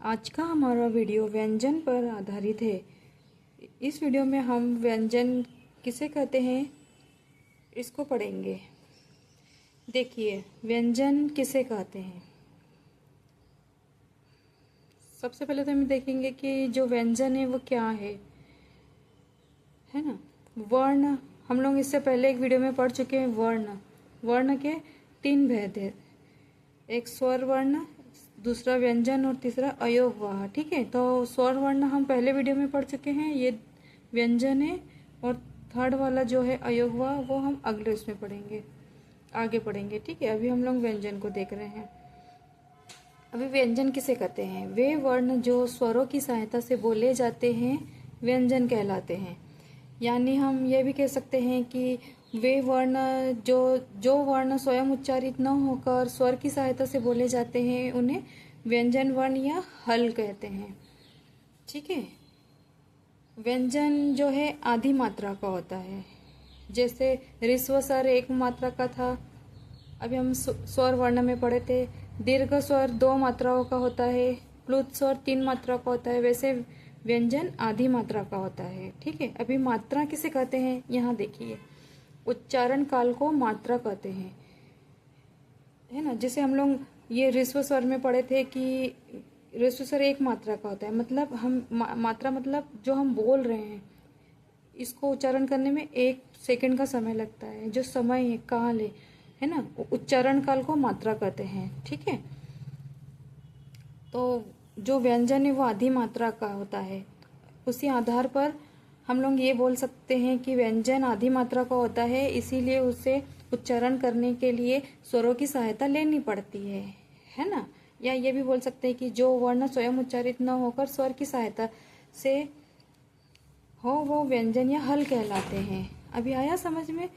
आज का हमारा वीडियो व्यंजन पर आधारित है। इस वीडियो में हम व्यंजन किसे कहते हैं इसको पढ़ेंगे। देखिए, व्यंजन किसे कहते हैं। सबसे पहले तो हम देखेंगे कि जो व्यंजन है वो क्या है ना। वर्ण, हम लोग इससे पहले एक वीडियो में पढ़ चुके हैं। वर्ण के 3 भेद है, एक स्वर वर्ण, दूसरा व्यंजन और तीसरा अयोगवाह। ठीक है, तो स्वर वर्ण हम पहले वीडियो में पढ़ चुके हैं, ये व्यंजन है। और थर्ड वाला जो है अयोगवाह वो हम अगले उसमें पढ़ेंगे, आगे पढ़ेंगे। ठीक है, अभी हम लोग व्यंजन को देख रहे हैं। अभी व्यंजन किसे कहते हैं? वे वर्ण जो स्वरों की सहायता से बोले जाते हैं व्यंजन कहलाते हैं। यानी हम ये भी कह सकते हैं कि वे वर्ण जो वर्ण स्वयं उच्चारित न होकर स्वर की सहायता से बोले जाते हैं उन्हें व्यंजन वर्ण या हल कहते हैं। ठीक है, व्यंजन जो है आधी मात्रा का होता है। जैसे ऋस्व स्वर 1 मात्रा का था, अभी हम स्वर वर्ण में पढ़े थे। दीर्घ स्वर 2 मात्राओं का होता है, प्लुत स्वर 3 मात्रा का होता है। वैसे व्यंजन आधी मात्रा का होता है। ठीक है, अभी मात्रा किसे कहते हैं यहाँ देखिए। उच्चारण काल को मात्रा कहते हैं, है ना। जैसे हम लोग ये ऋस्व स्वर में पढ़े थे कि ऋस्व स्वर 1 मात्रा का होता है। मतलब हम मात्रा मतलब जो हम बोल रहे हैं इसको उच्चारण करने में 1 सेकंड का समय लगता है। जो समय है, काल है ना, उच्चारण काल को मात्रा कहते हैं। ठीक है, तो जो व्यंजन है वो आधी मात्रा का होता है। उसी आधार पर हम लोग ये बोल सकते हैं कि व्यंजन आधी मात्रा का होता है, इसीलिए उसे उच्चारण करने के लिए स्वरों की सहायता लेनी पड़ती है ना। या ये भी बोल सकते हैं कि जो वर्ण स्वयं उच्चारित न होकर स्वर की सहायता से हो वो व्यंजन या हल कहलाते हैं। अभी आया समझ में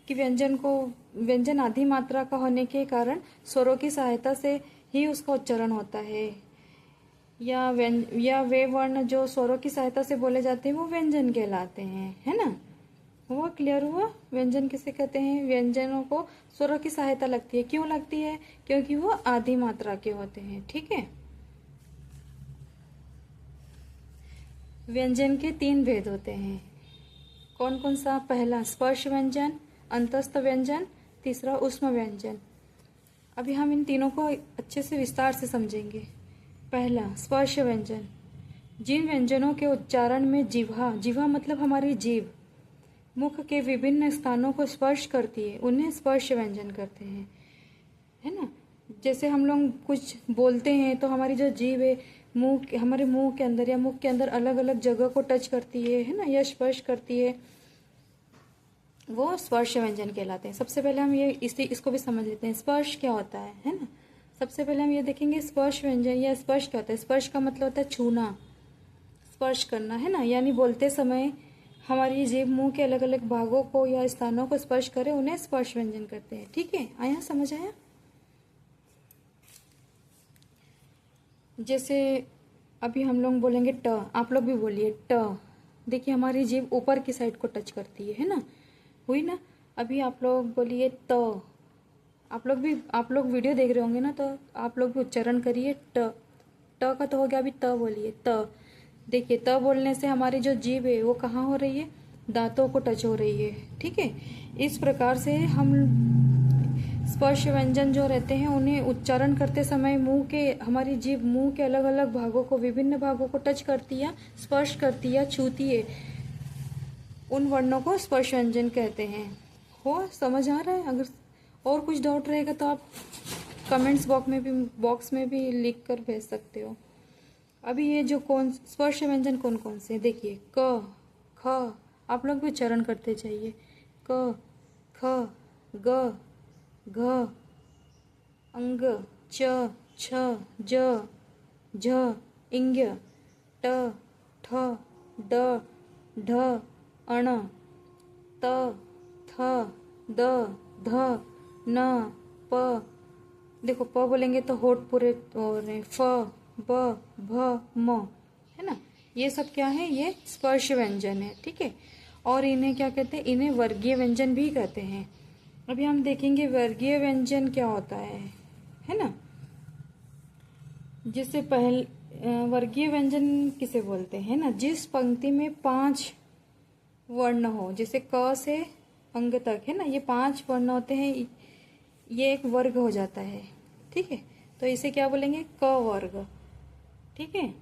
कि व्यंजन आधी मात्रा का होने के कारण स्वरों की सहायता से ही उसका उच्चारण होता है। या वे वर्ण जो स्वरों की सहायता से बोले जाते हैं वो व्यंजन कहलाते हैं, है ना। हुआ क्लियर हुआ? व्यंजन किसे कहते हैं? व्यंजनों को स्वरों की सहायता लगती है। क्यों लगती है? क्योंकि वो आधी मात्रा के होते हैं। ठीक है, व्यंजन के 3 भेद होते हैं। कौन कौन सा? पहला स्पर्श व्यंजन, अंतस्थ व्यंजन, तीसरा ऊष्म व्यंजन। अभी हम इन तीनों को अच्छे से विस्तार से समझेंगे। पहला स्पर्श व्यंजन, जिन व्यंजनों के उच्चारण में जिह्वा मतलब हमारी जीभ मुख के विभिन्न स्थानों को स्पर्श करती है उन्हें स्पर्श व्यंजन करते हैं, है ना। जैसे हम लोग कुछ बोलते हैं तो हमारी जो जीभ है हमारे मुंह के अंदर या मुख के अंदर अलग अलग जगह को टच करती है ना, या स्पर्श करती है, वो स्पर्श व्यंजन कहलाते हैं। सबसे पहले हम ये इसको भी समझ लेते हैं, स्पर्श क्या होता है ना। सबसे पहले हम ये देखेंगे स्पर्श व्यंजन या स्पर्श क्या होता है। स्पर्श का मतलब होता है छूना, स्पर्श करना, है ना। यानी बोलते समय हमारी जीभ मुंह के अलग अलग भागों को या स्थानों को स्पर्श करे उन्हें स्पर्श व्यंजन करते हैं। ठीक है, आया समझ आया? जैसे अभी हम लोग बोलेंगे ट, आप लोग भी बोलिए ट। देखिए हमारी जीभ ऊपर की साइड को टच करती है ना, हुई ना। अभी आप लोग बोलिए त, आप लोग वीडियो देख रहे होंगे ना, तो आप लोग भी उच्चारण करिए ट। ट का तो हो गया, अभी त बोलिए त। देखिए त बोलने से हमारी जो जीभ है वो कहाँ हो रही है? दांतों को टच हो रही है। ठीक है, इस प्रकार से हम स्पर्श व्यंजन जो रहते हैं उन्हें उच्चारण करते समय हमारी जीभ मुंह के अलग अलग भागों को, विभिन्न भागों को टच करती है, स्पर्श करती है, छूती है। उन वर्णों को स्पर्श व्यंजन कहते हैं। हो समझ आ रहा है? अगर और कुछ डाउट रहेगा तो आप कमेंट्स बॉक्स में भी लिख कर भेज सकते हो। अभी ये जो स्पर्श व्यंजन कौन कौन से, देखिए क, ख, आप लोग भी उच्चारण करते जाइए। क, ख, ग, घ, अंग, च, छ, ज, झ, इंग, ट, ठ, ड, ढ, अण, त, थ, द, ध, न, प। देखो प बोलेंगे तो होठ पूरे हो रहे हैं। फ, ब, भ, म, है ना। ये सब क्या है? ये स्पर्श व्यंजन है। ठीक है, और इन्हें क्या कहते हैं? इन्हें वर्गीय व्यंजन भी कहते हैं। अभी हम देखेंगे वर्गीय व्यंजन क्या होता है ना। जैसे वर्गीय व्यंजन किसे बोलते हैं ना, जिस पंक्ति में 5 वर्ण हो, जैसे क से अंग तक है ना, ये 5 वर्ण होते हैं, ये एक वर्ग हो जाता है। ठीक है, तो इसे क्या बोलेंगे, क वर्ग। ठीक है,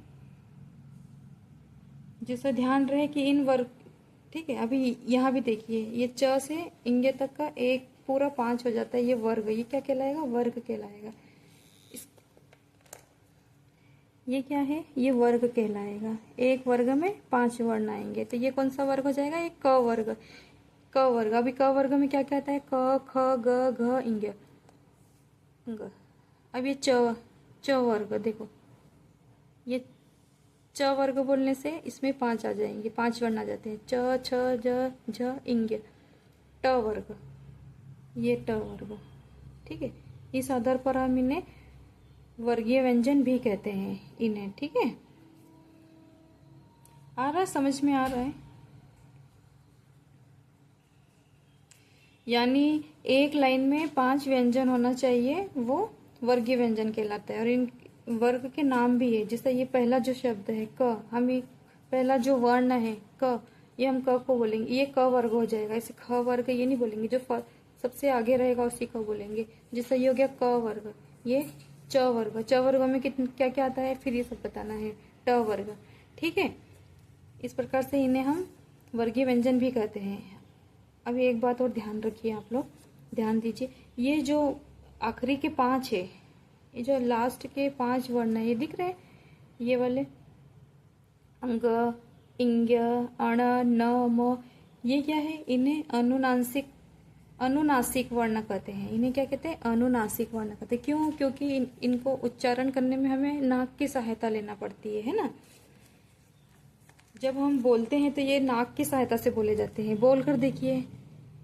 जिससे ध्यान रहे कि इन वर्ग, ठीक है। अभी यहाँ भी देखिए, ये च से इंगे तक का एक पूरा 5 हो जाता है, ये वर्ग, ये क्या कहलाएगा, वर्ग कहलाएगा। ये क्या है, ये वर्ग कहलाएगा। एक वर्ग में 5 वर्ण आएंगे, तो ये कौन सा वर्ग हो जाएगा, ये क वर्ग। क वर्ग, अभी क वर्ग में क्या क्या आता है, क ख ग घ इंग ग। अब ये च वर्ग, देखो ये च वर्ग बोलने से इसमें 5 आ जाएंगे, 5 वर्ण आ जाते हैं, च छ ज झ इंग। ट वर्ग, ये ट वर्ग। ठीक है, इस आधार पर हम इन्हें वर्गीय व्यंजन भी कहते हैं इन्हें। ठीक है, आ रहा है, समझ में आ रहा है। यानी एक लाइन में 5 व्यंजन होना चाहिए, वो वर्गीय व्यंजन कहलाता है। और इन वर्ग के नाम भी है, जैसे ये पहला जो शब्द है क, हम ये पहला जो वर्ण है क, ये हम क को बोलेंगे, ये क वर्ग हो जाएगा। इसे ख वर्ग ये नहीं बोलेंगे, जो सबसे आगे रहेगा उसी को बोलेंगे। जैसे ये हो गया क वर्ग, ये च वर्ग। च वर्ग में कितने क्या क्या आता है, फिर ये सब बताना है। ट वर्ग, ठीक है। इस प्रकार से इन्हें हम वर्गीय व्यंजन भी कहते हैं। अभी एक बात और ध्यान रखिए, आप लोग ध्यान दीजिए, ये जो आखिरी के 5 है, ये जो लास्ट के 5 वर्ण है, ये दिख रहे हैं, ये वाले अंग, इंग, अण, न, म, ये क्या है, इन्हें अनुनासिक वर्ण कहते हैं। इन्हें क्या कहते हैं, अनुनासिक वर्ण कहते हैं। क्यों, क्योंकि इनको उच्चारण करने में हमें नाक की सहायता लेना पड़ती है ना। जब हम बोलते हैं तो ये नाक की सहायता से बोले जाते हैं। बोल कर देखिए,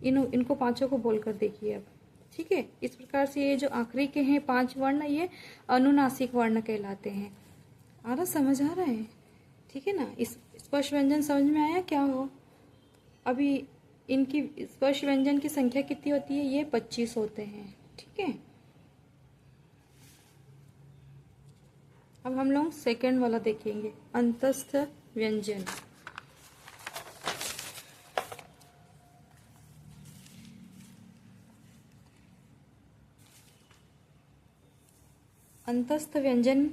इनको 5 को बोल कर देखिए अब। ठीक है, इस प्रकार से ये जो आखिरी के हैं 5 वर्ण, ये अनुनासिक वर्ण कहलाते हैं। आ रहा, समझ आ रहा है, ठीक है ना। इस स्पर्श व्यंजन समझ में आया क्या हो। अभी इनकी स्पर्श व्यंजन की संख्या कितनी होती है, ये 25 होते हैं। ठीक है, अब हम लोग सेकेंड वाला देखेंगे, अंतस्थ व्यंजन। अंतस्थ व्यंजन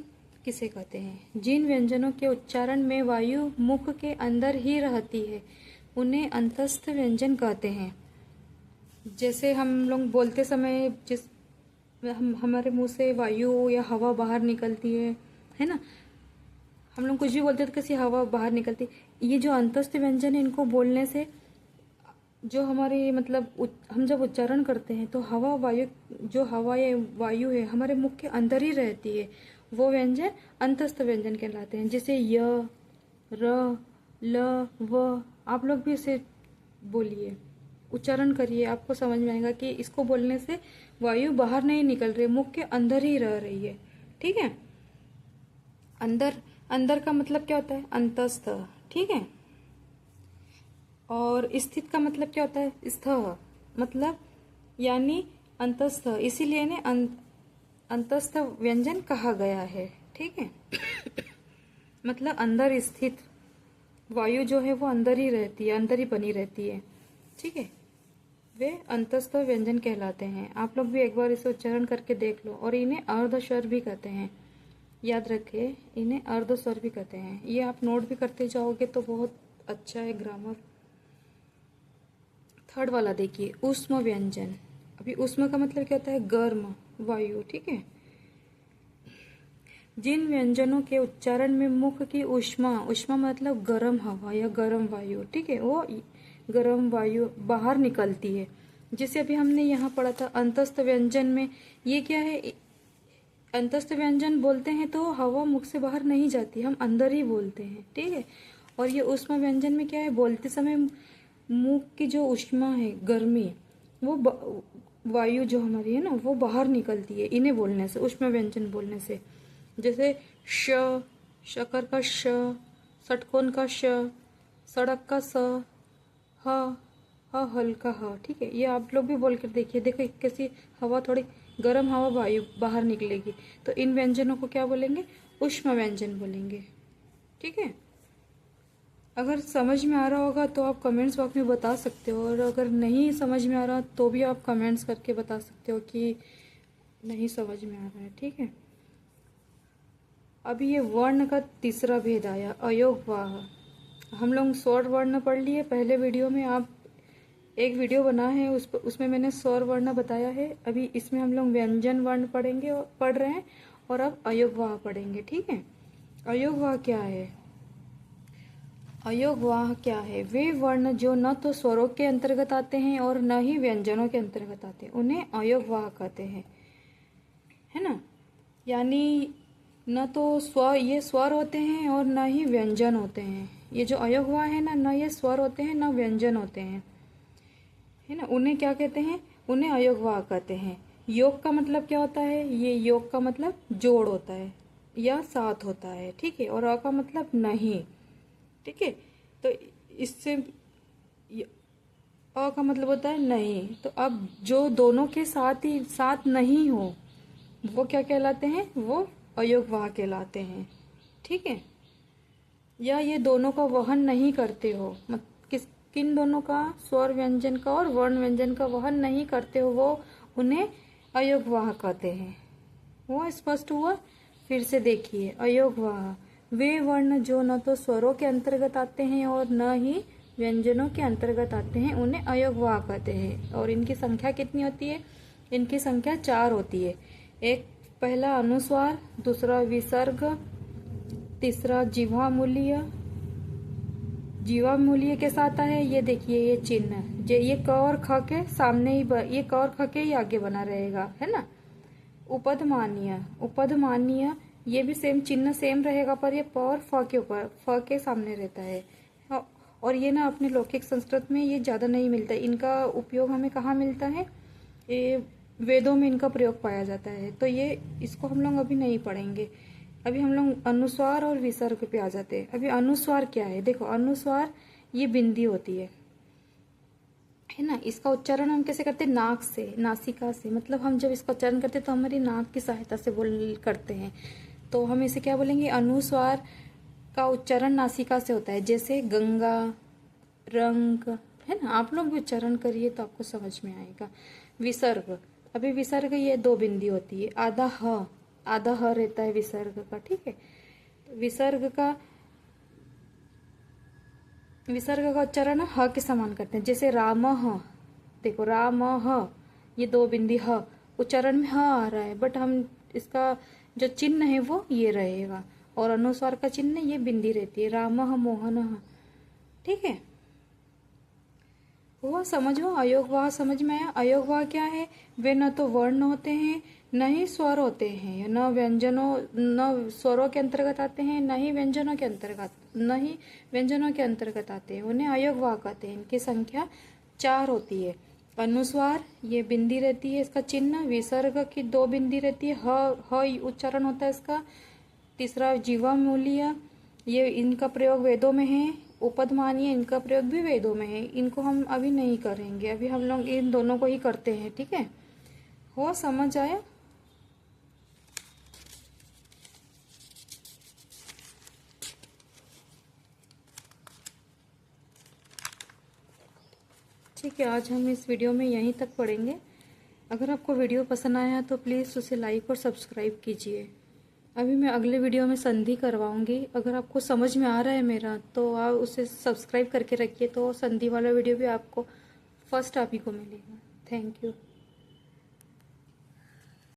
किसे कहते हैं, जिन व्यंजनों के उच्चारण में वायु मुख के अंदर ही रहती है, उन्हें अंतस्थ व्यंजन कहते हैं। जैसे हम लोग बोलते समय हमारे मुंह से वायु या हवा बाहर निकलती है ना। हम लोग कुछ भी बोलते हैं तो कैसी हवा बाहर निकलती। ये जो अंतस्थ व्यंजन है, इनको बोलने से जो हमारे मतलब हम जब उच्चारण करते हैं तो जो हवा या वायु है हमारे मुख के अंदर ही रहती है, वो व्यंजन अंतस्थ व्यंजन कहलाते हैं। जैसे य, र, ल, व, आप लोग भी इसे बोलिए, उच्चारण करिए, आपको समझ में आएगा कि इसको बोलने से वायु बाहर नहीं निकल रही, मुख के अंदर ही रह रही है। ठीक है, अंदर का मतलब क्या होता है, अंतस्थ। ठीक है, और स्थित का मतलब क्या होता है, स्थ, मतलब यानी अंतस्थ, इसीलिए इन्हें अंतस्थ व्यंजन कहा गया है। ठीक है मतलब अंदर स्थित वायु जो है वो अंदर ही रहती है, अंदर ही बनी रहती है। ठीक है, वे अंतस्थ व्यंजन कहलाते हैं। आप लोग भी एक बार इसे उच्चारण करके देख लो। और इन्हें अर्ध स्वर भी कहते हैं, याद रखिए, इन्हें अर्ध स्वर भी कहते हैं। ये आप नोट भी करते जाओगे तो बहुत अच्छा है ग्रामर। थर्ड वाला देखिए, उष्म व्यंजन। अभी उष्म का मतलब क्या होता है, गर्म वायु। ठीक है, जिन व्यंजनों के उच्चारण में मुख की उष्मा मतलब गर्म हवा या गर्म वायु, ठीक है, वो गर्म वायु बाहर निकलती है। जैसे अभी हमने यहाँ पढ़ा था अंतस्थ व्यंजन में, ये क्या है, अंतस्थ व्यंजन बोलते हैं तो हवा मुख से बाहर नहीं जाती, हम अंदर ही बोलते हैं। ठीक है, और ये उष्मा व्यंजन में क्या है, बोलते समय मुख की जो उष्मा है, गर्मी, वो वायु जो हमारी है ना, वो बाहर निकलती है इन्हें बोलने से, उष्मा व्यंजन बोलने से। जैसे श, शकर का श, षटकोण का श, सड़क का स, ह हल्का ह। ठीक है, ये आप लोग भी बोल कर देखिए, देखो कैसी हवा थोड़ी गर्म हवा वायु बाहर निकलेगी। तो इन व्यंजनों को क्या बोलेंगे? उष्म व्यंजन बोलेंगे। ठीक है। अगर समझ में आ रहा होगा तो आप कमेंट्स बॉक्स में बता सकते हो, और अगर नहीं समझ में आ रहा तो भी आप कमेंट्स करके बता सकते हो कि नहीं समझ में आ रहा है। ठीक है। अभी ये वर्ण का तीसरा भेद आया, अयोगवाह। हम लोग स्वर वर्ण पढ़ लिए पहले वीडियो में, आप एक वीडियो बना है उसमें मैंने स्वर वर्ण बताया है। अभी इसमें हम लोग व्यंजन वर्ण पढ़ेंगे और पढ़ रहे हैं, और अब अयोगवाह पढ़ेंगे। ठीक है। अयोगवाह क्या है? अयोगवाह क्या है? वे वर्ण जो न तो स्वरों के अंतर्गत आते हैं और न ही व्यंजनों के अंतर्गत आते हैं, उन्हें अयोगवाह कहते हैं, है ना। यानी न तो ये स्वर होते हैं और न ही व्यंजन होते हैं। ये जो अयोगवाह है ना, न ये स्वर होते हैं न व्यंजन होते हैं, है ना। उन्हें क्या कहते हैं? उन्हें अयोगवाह कहते हैं। योग का मतलब क्या होता है? ये योग का मतलब जोड़ होता है या साथ होता है। ठीक है। और अ का मतलब नहीं। ठीक है। तो इससे अ का मतलब होता है नहीं। तो अब जो दोनों के साथ ही साथ नहीं हो, वो क्या कहलाते हैं? वो अयोगवाह कहलाते हैं। ठीक है। या ये दोनों का वहन नहीं करते हो, किन दोनों का? स्वर व्यंजन का और वर्ण व्यंजन का वहन नहीं करते हो, वो उन्हें अयोगवाह कहते हैं। वो स्पष्ट हुआ? फिर से देखिए, अयोगवाह वे वर्ण जो न तो स्वरों के अंतर्गत आते हैं और न ही व्यंजनों के अंतर्गत आते हैं, उन्हें अयोगवाह कहते हैं। और इनकी संख्या कितनी होती है? इनकी संख्या 4 होती है। एक पहला अनुस्वार, दूसरा विसर्ग, तीसरा जीवामूल्य। जीवामूल्य के साथ है, ये देखिए ये चिन्ह, ये क और ख के सामने ही ये क और ख के ही आगे बना रहेगा, है ना। उपधमानीय, उपधमानीय ये भी सेम चिन्ह सेम रहेगा, पर ये प और फ के ऊपर, फ के सामने रहता है। और ये ना अपने लौकिक संस्कृत में ये ज्यादा नहीं मिलता। इनका उपयोग हमें कहाँ मिलता है? ये वेदों में इनका प्रयोग पाया जाता है। तो ये इसको हम लोग अभी नहीं पढ़ेंगे। अभी हम लोग अनुस्वार और विसर्ग पे आ जाते हैं। अभी अनुस्वार क्या है? देखो, अनुस्वार ये बिंदी होती है ना। इसका उच्चारण हम कैसे करते हैं? नाक से, नासिका से। मतलब हम जब इसका उच्चारण करते हैं तो हमारी नाक की सहायता से बोल करते हैं। तो हम इसे क्या बोलेंगे? अनुस्वार का उच्चारण नासिका से होता है, जैसे गंगा, रंग, है ना। आप लोग भी उच्चारण करिए तो आपको समझ में आएगा। विसर्ग, अभी विसर्ग ये 2 बिंदी होती है, आधा ह रहता है विसर्ग का। ठीक है। विसर्ग का उच्चारण ह के समान करते हैं, जैसे राम ह। देखो, राम ह, ये 2 बिंदी ह, उच्चारण में ह आ रहा है, बट हम इसका जो चिन्ह है वो ये रहेगा, और अनुस्वार का चिन्ह ये बिंदी रहती है, राम मोहन। ठीक है। हुआ समझो? अयोगवाह समझ में आया? अयोगवाह क्या है? वे न तो वर्ण होते हैं न ही स्वर होते हैं, न स्वरों के अंतर्गत आते हैं, न ही व्यंजनों के अंतर्गत आते हैं, उन्हें अयोगवाह कहते हैं। इनकी संख्या 4 होती है। अनुस्वार ये बिंदी रहती है, इसका चिन्ह। विसर्ग की 2 बिंदी रहती है, ह उच्चारण होता है इसका। तीसरा जीवामूल्य, ये इनका प्रयोग वेदों में है। उपधमानीय, इनका प्रयोग भी वेदों में है। इनको हम अभी नहीं करेंगे, अभी हम लोग इन दोनों को ही करते हैं। ठीक है। हो समझ आया? ठीक है, आज हम इस वीडियो में यहीं तक पढ़ेंगे। अगर आपको वीडियो पसंद आया तो प्लीज़ उसे लाइक और सब्सक्राइब कीजिए। अभी मैं अगले वीडियो में संधि करवाऊंगी। अगर आपको समझ में आ रहा है मेरा तो आप उसे सब्सक्राइब करके रखिए, तो संधि वाला वीडियो भी आपको फर्स्ट आप ही को मिलेगा। Thank you.